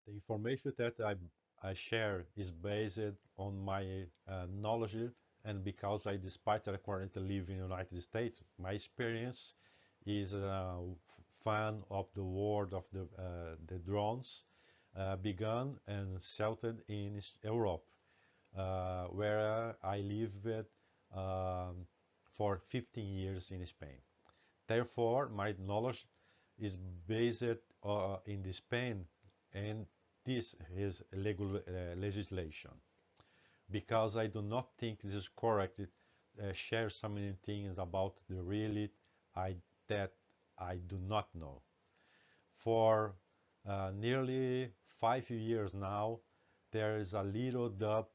The information that I share is based on my knowledge, and because despite that I currently live in the United States, my experience is a fan of the world of the drones, began and settled in Europe, where I lived for 15 years in Spain. Therefore, my knowledge is based in the Spain and this is legal legislation. Because I do not think this is correct, share so many things about the reality I, that I do not know. For nearly 5 years now, there is a little doubt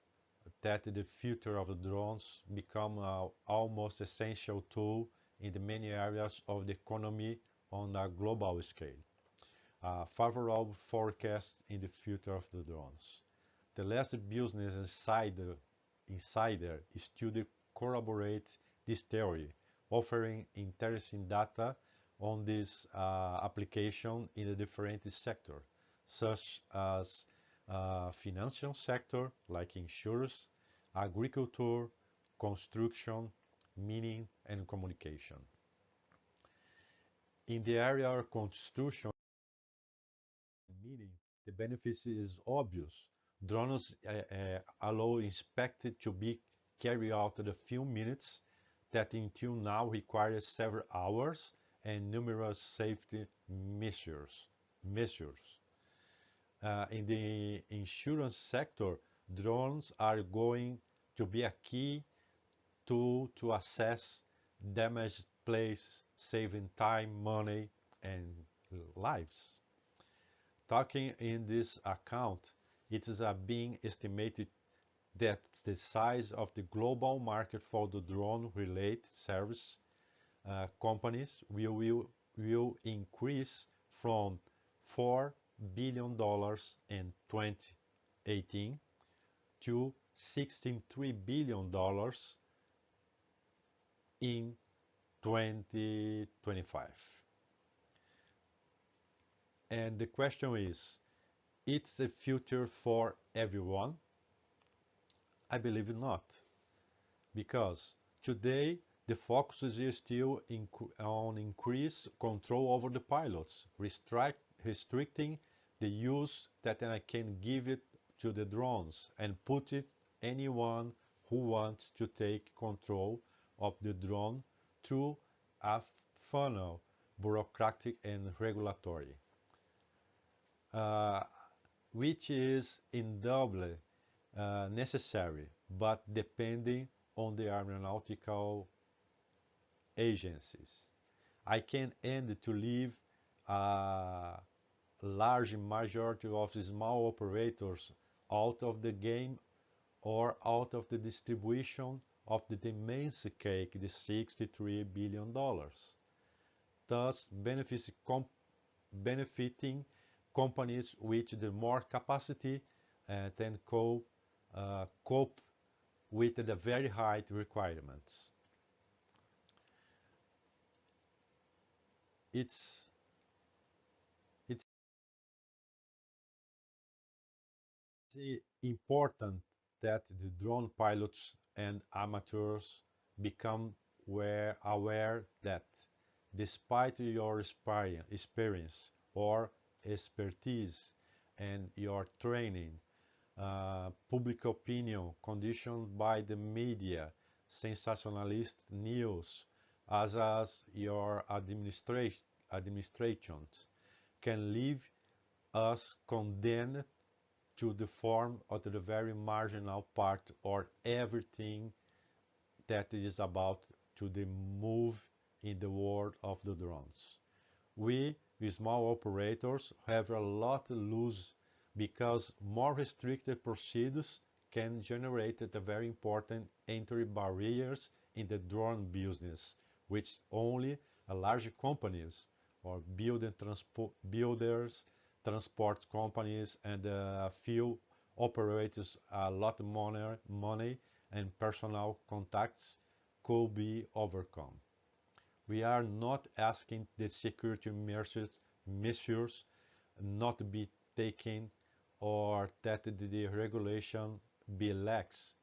that the future of the drones become almost essential tool in the many areas of the economy on a global scale. Favorable forecast in the future of the drones. The last business insider study corroborate this theory, offering interesting data on this application in the different sectors, such as financial sector like insurance, agriculture, construction, mining, and communication. In the area of construction and mining, the benefits is obvious. Drones allow inspected to be carried out in a few minutes that until now required several hours and numerous safety measures. In the insurance sector, drones are going to be a key tool to assess damaged places, saving time, money, and lives. Talking in this account, it is being estimated that the size of the global market for the drone-related service companies will increase from $4 billion in 2018 to $16.3 billion in 2025. And the question is, it's a future for everyone? I believe not, because today the focus is still on increased control over the pilots, restricting the use that I can give it to the drones and put it anyone who wants to take control of the drone through a funnel, bureaucratic and regulatory, uh, which is indubtably necessary, but depending on the aeronautical agencies. I can end to leave a large majority of small operators out of the game or out of the distribution of the immense cake, the $63 billion, thus benefiting companies with the more capacity than cope with the very high requirements. It's it's important that the drone pilots and amateurs become aware that despite your experience or expertise and your training, public opinion conditioned by the media, sensationalist news, as your administrations can leave us condemned to the form of the very marginal part or everything that is about to the move in the world of the drones. We, small operators, have a lot to lose because more restricted procedures can generate the very important entry barriers in the drone business, which only large companies or builders, transport companies, and a few operators a lot of money and personal contacts could be overcome. We are not asking the security measures not to be taken or that the regulation be lax,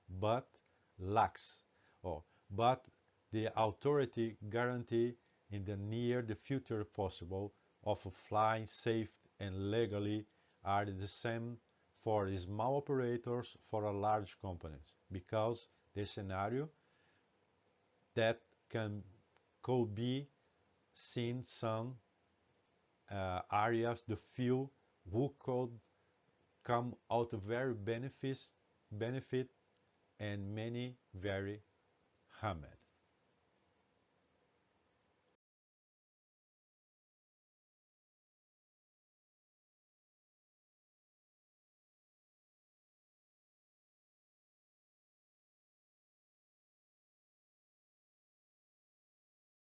or but the authority guarantee in the near the future possible of flying safe and legally are the same for small operators for a large companies because the scenario that can could be seen some areas the few who could come out very benefit and many very harmed.